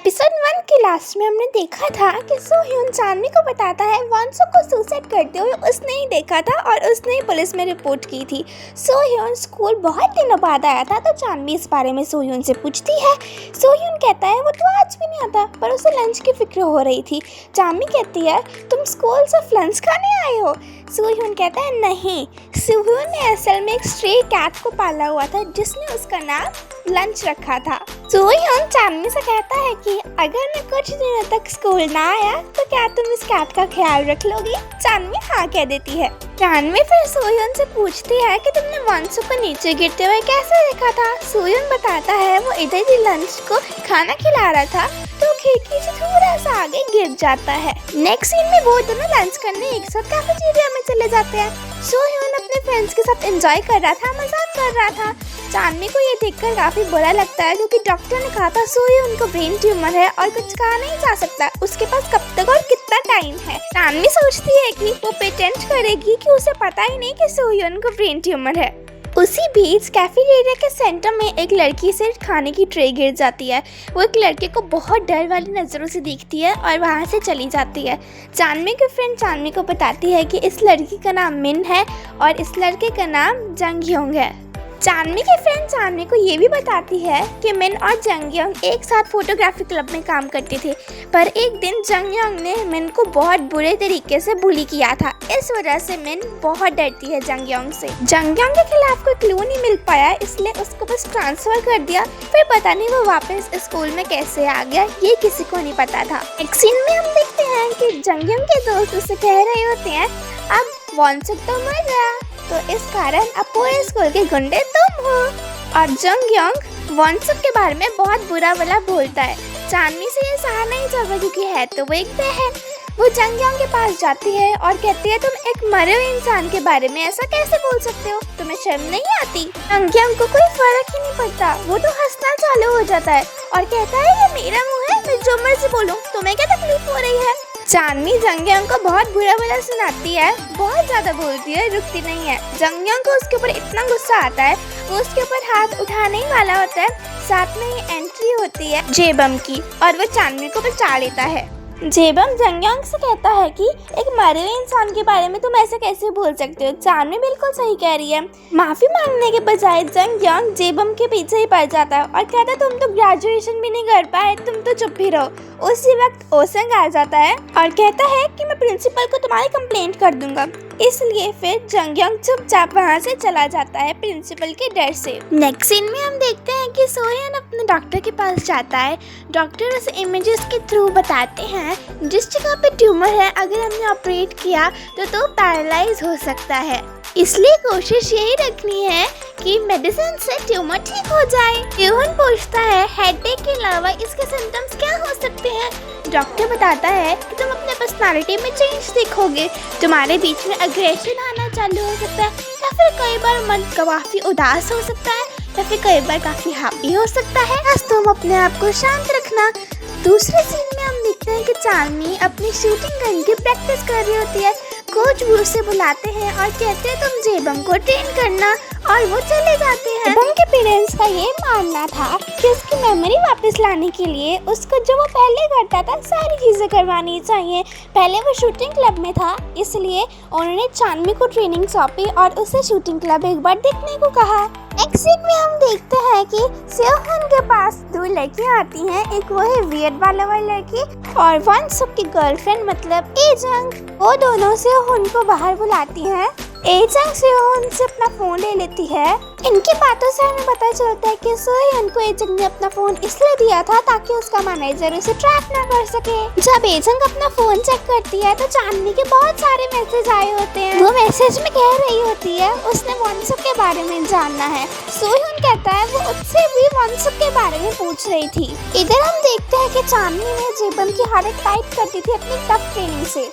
Episode 1 के last में हमने देखा था कि सोह्यून चांदनी को बताता है वॉन्सुक को सुसाइड करते हुए उसने ही देखा था और उसने ही पुलिस में रिपोर्ट की थी। सोह्यून स्कूल बहुत दिनों बाद आया था तो चांदनी इस बारे में सोह्यून से पूछती है। सोह्यून कहता है वो तो आज भी नहीं आता पर उसे लंच की फिक्र हो रही थी। चांदनी कहती है तुम स्कूल सिर्फ लंच खाने आए हो। सोह्यून कहता है नहीं, सोह्यून ने असल में एक स्ट्रे कैट को पाला हुआ था जिसने उसका नाम लंच रखा था। सोह्यून चांदनी से कहता है कि अगर मैं कुछ दिनों तक स्कूल ना आया तो क्या तुम इस कैट का ख्याल रख लोगी। चांदनी हाँ कह देती है। चांदनी फिर सोह्यून से पूछती है कि तुमने वॉन्सुक को नीचे गिरते हुए कैसे देखा था। सोह्यून बताता है वो इधर ही लंच को खाना खिला रहा था तो खिड़की से थोड़ा सा आगे गिर जाता है। नेक्स्ट सीन में वो दोनों लंच करने एक साथ कैफेटेरिया में चले जाते हैं। सोह्यून अपने फ्रेंड्स के साथ एंजॉय कर रहा था, मजाक कर रहा था। चांदनी को ये देखकर काफी बुरा लगता है क्योंकि डॉक्टर ने कहा था सोह्यून को ब्रेन ट्यूमर है और कुछ कहा नहीं जा सकता, उसके पास कब तक और कितना टाइम है। चांदनी सोचती है कि वो प्रिटेंड करेगी कि उसे पता ही नहीं कि सोह्यून को ब्रेन ट्यूमर है। उसी बीच कैफेटेरिया के सेंटर में एक लड़की से खाने की ट्रे गिर जाती है। वो एक लड़के को बहुत डर वाली नज़रों से देखती है और वहाँ से चली जाती है। चांदनी की फ्रेंड चांदनी को बताती है कि इस लड़की का नाम मिन है और इस लड़के का नाम जंगयोंग है। चांदनी की फ्रेंड चांदनी को ये भी बताती है कि मिन और जंगयोंग एक साथ फोटोग्राफी क्लब में काम करते थे, पर एक दिन जंगयोंग ने मिन को बहुत बुरे तरीके से बुली किया था। इस वजह से मिन बहुत डरती है जंगयोंग से। जंगयोंग के खिलाफ कोई क्लू नहीं मिल पाया इसलिए उसको बस ट्रांसफर कर दिया। फिर पता नहीं वो वापस स्कूल में कैसे आ गया, ये किसी को नहीं पता था। एक सीन में हम देखते हैं कि जंगयोंग के दोस्त उससे कह रहे होते हैं अब वॉन्सुक तो मर गया तो इस कारण अब पूरे स्कूल के गुंडे तुम हो। और जंगयोंग वॉन्सुक के बारे में बहुत बुरा भला बोलता है। चांदनी से ये सहा नहीं जाता क्योंकि है तो वो एक बहन। वो जंगयोंग के पास जाती है और कहती है तुम एक मरे हुए इंसान के बारे में ऐसा कैसे बोल सकते हो, तुम्हें शर्म नहीं आती। जंगयोंग को कोई फर्क ही नहीं पड़ता, वो तो हंसना चालू हो जाता है और कहता है ये मेरा मुंह है, मैं जो मर्जी बोलूं, तुम्हें क्या तकलीफ हो रही है। चांदनी जंगयोंग को बहुत बुरा भला सुनाती है, बहुत ज्यादा बोलती है, रुकती नहीं है। जंगयोंग को उसके ऊपर इतना गुस्सा आता है वो उसके ऊपर हाथ उठाने ही वाला होता है। साथ में ही एंट्री होती है जेबम की और वो चांदनी को बचा लेता है। जेबम जंगयोंग से कहता है कि एक मरे हुए इंसान के बारे में तुम ऐसे कैसे बोल सकते हो। चांदनी बिल्कुल सही कह रही है। माफी मांगने के बजाय जंगयोंग जेबम के पीछे ही पड़ जाता है और कहता है तुम तो ग्रेजुएशन भी नहीं कर पाए, तुम तो चुप ही रहो। उसी वक्त ओसंग आ जाता है और कहता है कि मैं प्रिंसिपल को तुम्हारी कंप्लेंट कर दूंगा। इसलिए फिर जंगयोंग चुपचाप वहाँ से चला जाता है प्रिंसिपल के डर से। नेक्स्ट सीन में हम देखते हैं कि सोह्यून अपने डॉक्टर के पास जाता है। डॉक्टर उसे इमेजेस के थ्रू बताते हैं जिस जगह पे ट्यूमर है अगर हमने ऑपरेट किया तो पैरालाइज हो सकता है, इसलिए कोशिश यही रखनी है कि मेडिसिन से ट्यूमर ठीक हो जाए। सोह्यून पूछता है हेडेक के अलावा इसके सिम्टम्स क्या हो सकते हैं। डॉक्टर बताता है कि तुम अपने पर्सनालिटी में चेंज देखोगे, तुम्हारे बीच में अग्रेशन आना चालू हो सकता है या फिर कई बार मन काफी उदास हो सकता है या फिर कई बार काफी हैप्पी हो सकता है। बस तुम अपने आप को शांत रखना। दूसरे सीन में हम देखते हैं कि चांदनी अपनी शूटिंग गन की प्रैक्टिस कर रही होती है। कोच भी उसे बुलाते हैं और कहते हैं तुम जेबम को ट्रेन करना और वो चले जाते हैं। जेबम के पेरेंट्स का ये मानना था कि उसकी मेमोरी वापस लाने के लिए उसको जो वो पहले करता था सारी चीजें करवानी चाहिए। पहले वो शूटिंग क्लब में था इसलिए उन्होंने चांदनी को ट्रेनिंग सौंपी और उसे शूटिंग क्लब एक बार देखने को कहा। नेक्स्ट सीन में हम देखते हैं कि सोह्यून के पास दो लड़कियां आती हैं, एक वो है वियर्ड वाला वाली लड़की और वॉन्सुक की गर्लफ्रेंड मतलब एजंग। वो दोनों सोह्यून को बाहर बुलाती हैं। एजंग सोह्यून से अपना फोन ले लेती है। इनकी बातों से हमें पता चलता है कि सोह्यून को एजंग ने अपना फोन इसलिए दिया था ताकि उसका मैनेजर उसे ट्रैक ना कर सके। जब एजंग अपना फोन चेक करती है तो चांदनी के बहुत सारे मैसेज आए होते हैं। वो मैसेज में कह रही होती है उसने वॉन्सुक के बारे में जानना है। सोह्यून कहता है वो उससे भी वॉन्सुक के बारे में पूछ रही थी। इधर हम देखते हैं कि चांदनी ने जेबम की हालत टाइट कर दी थी अपनी टफ ट्रेनिंग से।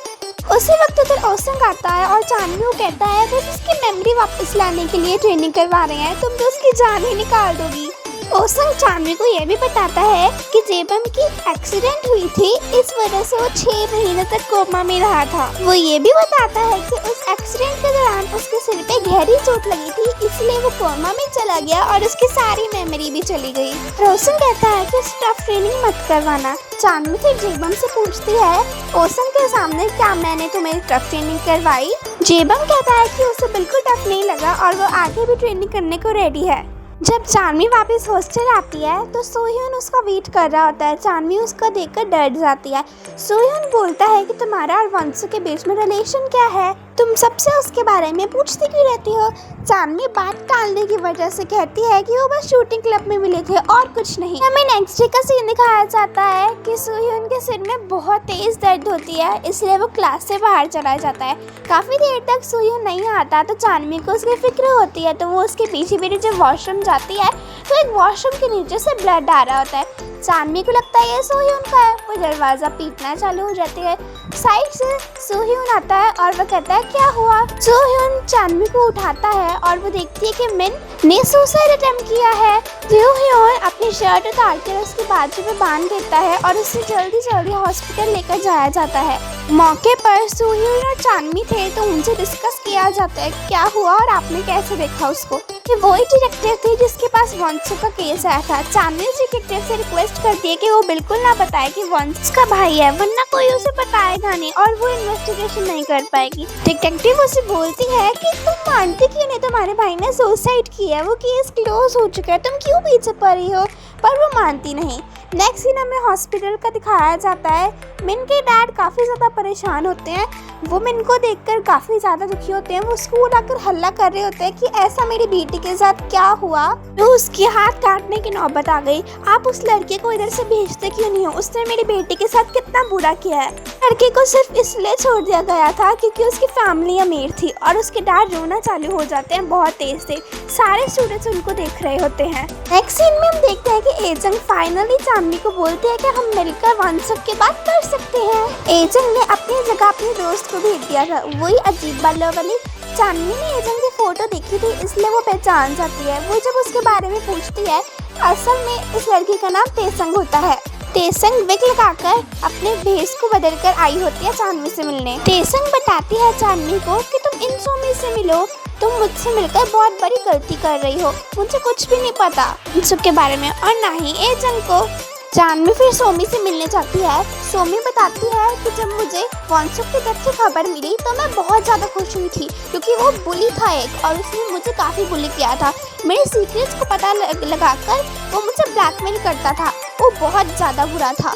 उसी वक्त उधर ओसंग आता है और चांदनी को कहता है बस उसकी मेमोरी वापस लाने के लिए ट्रेनिंग करवा रहे हैं, तुम तो उसकी जान ही निकाल दोगी। ओसंग चानवी को यह भी बताता है कि जेबम की एक्सीडेंट हुई थी, इस वजह से वो 6 महीने तक कोमा में रहा था। वो ये भी बताता है कि उस एक्सीडेंट के दौरान उसके सिर पे गहरी चोट लगी थी, इसलिए वो कोमा में चला गया और उसकी सारी मेमोरी भी चली गई। रोशन कहता है कि स्टफ ट्रेनिंग मत करवाना। चानवी फिर जेबम से पूछती है, ओसंग के सामने क्या मैंने तुम्हें टफ ट्रेनिंग करवाई? जेबम कहता है कि उसे बिल्कुल टफ नहीं लगा और वो आगे भी ट्रेनिंग करने को रेडी है। जब चानवी वापस हॉस्टल आती है तो सोह्योन उसका वेट कर रहा होता है। चानवी उसको देखकर डर जाती है। सोह्योन बोलता है कि तुम्हारा और वंसु के बीच में रिलेशन क्या है, तुम सबसे उसके बारे में पूछती क्यों रहती हो? चानवी बात टालने की वजह से कहती है कि वो बस शूटिंग क्लब में मिले थे और कुछ नहीं। हमें नेक्स्ट डे का सीन दिखाया जाता है कि सोह्योन के सिर में बहुत तेज दर्द होती है, इसलिए वो क्लास से बाहर चला जाता है। काफी देर तक सोह्योन नहीं आता तो चानवी को उसकी फिक्र होती है, तो वो उसके पीछे पीछे जब वॉशरूम जाती है तो एक वॉशरूम के नीचे से ब्लड आ रहा होता है। चानवी को लगता है ये सोह्योन का है, वो दरवाजा पीटना चालू हो जाती है। साइड से सोह्योन आता है और वो कहता है क्या हुआ? सोह्योन चानवी को उठाता है और वो देखती है कि मिन ने सुसाइड अटेम्प्ट किया है। सोह्योन अपनी शर्ट उतारकर उसके बाजू में बांध देता है और उसे जल्दी जल्दी हॉस्पिटल लेकर जाया जाता है। मौके पर सोह्योन और चानवी थे तो उनसे डिस्कस किया जाता है क्या हुआ और आपने कैसे देखा उसको। कि वही डिटेक्टिव थी जिसके पास वंसु का केस आया था। चानवी उस डिटेक्टिव से रिक्वेस्ट करती है कि वो बिल्कुल ना बताए कि वंसु का भाई है, वरना कोई उसे बताएगा नहीं और वो इन्वेस्टिगेशन नहीं कर पाएगी। डिटेक्टिव उसे बोलती है कि तुम मानती क्यों नहीं, तुम्हारे भाई ने सुसाइड किया है, वो केस क्लोज हो चुका है, तुम क्यों पीछे पड़ी हो? पर वो मानती नहीं। नेक्स्ट सीन हमें हॉस्पिटल का दिखाया जाता है। मिन के डैड काफ़ी ज़्यादा परेशान होते हैं, वो मिन को देखकर काफ़ी ज़्यादा दुखी होते हैं। वो स्कूल आकर हल्ला कर रहे होते हैं कि ऐसा मेरी बेटी के साथ क्या हुआ, तो उसके हाथ काटने की नौबत आ गई। आप उस लड़के को इधर से भेजते क्यों नहीं हो? उसने मेरी बेटी के साथ कितना बुरा किया है। लड़के को सिर्फ इसलिए छोड़ दिया गया था क्योंकि उसकी फैमिली अमीर थी। और उसके डैड रोना चालू हो जाते हैं बहुत तेज से। सारे स्टूडेंट्स उनको देख रहे होते हैं। नेक्स्ट सीन में हम देखते हैं कि एजंग फाइनली चानवी को बोलते हैं कि हम मिलकर वंसु की बात कर सकते हैं। एजंग ने अपनी जगह अपने दोस्त को भेज दिया था, वही अजीब बालों वाली। चानवी ने एजंग की फोटो देखी थी इसलिए वो पहचान जाती है। वो जब उसके बारे में पूछती है, असल में इस लड़की का नाम तेसंग होता है। तेसंग विग लगाकर अपने भेष को बदलकर आई होती है चानवी से मिलने। तेसंग बताती है चानवी को कि तुम इन सोमी से मिलो, तुम मुझसे मिलकर बहुत बड़ी गलती कर रही हो, मुझे कुछ भी नहीं पता इन सब के बारे में और ना ही एजंग को। चानवी फिर सोमी से मिलने जाती है। सोमी बताती है कि जब मुझे वंसु की डेथ की खबर मिली तो मैं बहुत ज़्यादा खुश हुई थी क्योंकि वो बुली था एक और उसने मुझे काफ़ी बुली किया था। मेरे सीक्रेट्स को पता लगाकर वो मुझे ब्लैकमेल करता था, वो बहुत ज़्यादा बुरा था।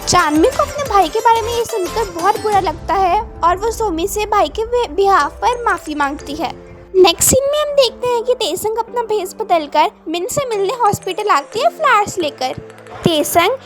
चानवी को अपने भाई के बारे में ये सुनकर बहुत बुरा लगता है और वो सोमी से भाई के बिहाफ पर माफ़ी मांगती है। नेक्स्ट सीन में हम देखते हैं कि तेसंग अपना भेष बदलकर मिन से मिलने हॉस्पिटल आती है फ्लावर्स लेकर। तेसंग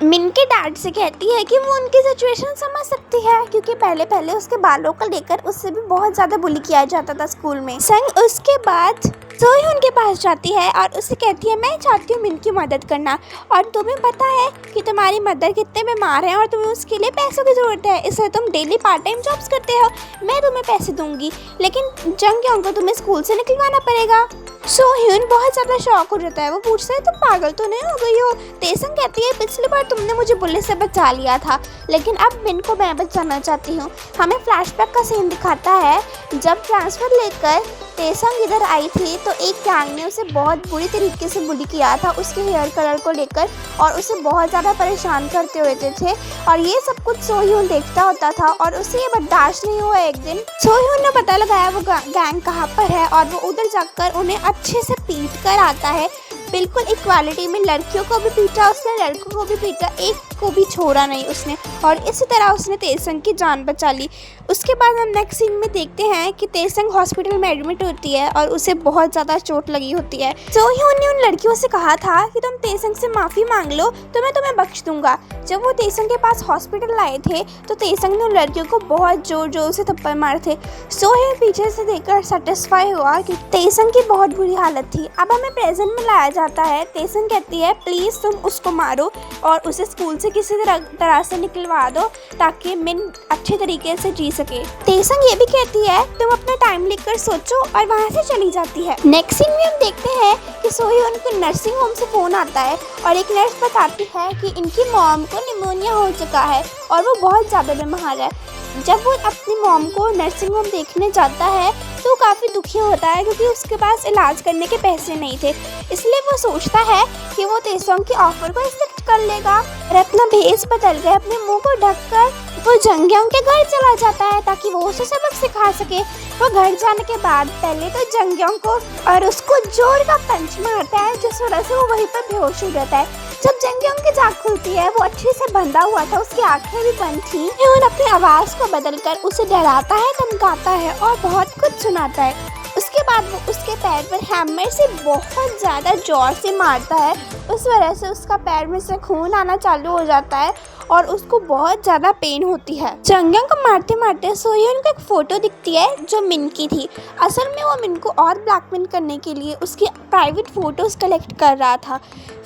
मिन के डैड से कहती है कि वो उनकी सिचुएशन समझ सकती है क्योंकि पहले उसके बालों को लेकर उससे भी बहुत ज़्यादा बुली किया जाता था स्कूल में। संग उसके बाद सोह्योन के पास जाती है और उसे कहती है मैं चाहती हूँ मिन की मदद करना और तुम्हें पता है कि तुम्हारी मदर कितने बीमार हैं और तुम्हें उसके लिए पैसों की ज़रूरत है, इसलिए तुम डेली पार्ट टाइम जॉब्स करते हो, मैं तुम्हें पैसे दूंगी, लेकिन जंगयोंग को तुम्हें स्कूल से निकलवाना पड़ेगा। सोह्योन बहुत ज़्यादा शॉक हो जाता है। वो पूछता है तुम पागल तो नहीं हो गई हो? तेसंग कहती है पिछली बार तुमने मुझे बुली से बचा लिया था, लेकिन अब मिन को मैं बचाना चाहती हूँ। हमें फ्लैशबैक का सीन दिखाता है जब ट्रांसफ़र लेकर तेसंग इधर आई थी तो एक गैंग ने उसे बहुत बुरी तरीके से बुली किया था उसके हेयर कलर को लेकर और उसे बहुत ज़्यादा परेशान करते हुए थे और ये सब कुछ सोह्योन देखता होता था और उसे ये बर्दाश्त नहीं हुआ। एक दिन सोह्योन ने पता लगाया वो गैंग कहाँ पर है और वो उधर जाकर उन्हें अच्छे से पीट कर आता है। बिल्कुल इक्वालिटी में लड़कियों को भी पीटा उसने, लड़कों को भी पीटा, एक को भी छोड़ा नहीं उसने और इसी तरह उसने तेसंग की जान बचा ली। उसके बाद हम नेक्स्ट सीन में देखते हैं कि तेसंग हॉस्पिटल में एडमिट होती है और उसे बहुत ज़्यादा चोट लगी होती है। सोह्योन ने उन लड़कियों से कहा था कि तुम तेसंग से माफ़ी मांग लो तो मैं तुम्हें बख्श दूंगा। जब वो तेसंग के पास हॉस्पिटल आए थे तो तेसंग ने उन लड़कियों को बहुत ज़ोर ज़ोर से थप्पड़ मारे थे। सोह्योन पीछे से देखकर सेटिस्फाई हुआ कि तेसंग की बहुत बुरी हालत थी। अब हमें प्रेजेंट में लाया जाता है। तेसंग कहती है प्लीज़ तुम उसको मारो और उसे स्कूल से किसी तरह से निकलवा दो ताकि मिन अच्छे तरीके से जी सके। तेसंग ये भी कहती है तुम अपना टाइम लेकर सोचो और वहाँ से चली जाती है। नेक्स्ट सीन में हम देखते हैं कि सोह्योन को नर्सिंग होम से फोन आता है और एक नर्स बताती है कि इनकी मॉम को निमोनिया हो चुका है और वो बहुत ज़्यादा बीमार है। जब वो अपनी मॉम को नर्सिंग होम देखने जाता है तो वो काफ़ी दुखी होता है क्योंकि उसके पास इलाज करने के पैसे नहीं थे। इसलिए वो सोचता है कि वो तेसंग के ऑफर को एक्सेप्ट कर लेगा और अपना भेष बदल कर अपने मुंह को ढककर वो जंगयोंग के घर चला जाता है ताकि वो उसे सबक सिखा सके। वो घर जाने के बाद पहले तो जंगयोंग को और उसको जोर का पंच मारता है जिस वजह से वो वहीं पर बेहोश हो जाता है। जब जंगयोंग की जाग खुलती है वो अच्छे से बंधा हुआ था, उसकी आंखें भी बंद थी। और अपनी आवाज़ को बदलकर उसे डराता है, धमकाता है और बहुत कुछ सुनाता है। उसके बाद वो उसके पैर पर हैमर से बहुत ज़्यादा जोर से मारता है। उस वजह से उसका पैर में से खून आना चालू हो जाता है और उसको बहुत ज़्यादा पेन होती है। जंगयोंग को मारते मारते सोह्योन को एक फ़ोटो दिखती है जो मिन की थी। असल में वो मिन को और ब्लैकमेल करने के लिए उसकी प्राइवेट फ़ोटोज़ कलेक्ट कर रहा था।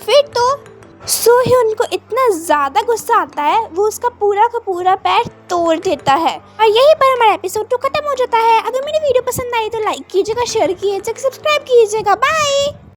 फिर तो सोह्योन को इतना ज़्यादा गुस्सा आता है वो उसका पूरा का पूरा पैर तोड़ देता है। और यहीं पर हमारा एपिसोड 2 खत्म हो जाता है। अगर मेरी वीडियो पसंद आई तो लाइक कीजिएगा, शेयर कीजिएगा, सब्सक्राइब कीजिएगा। बाय।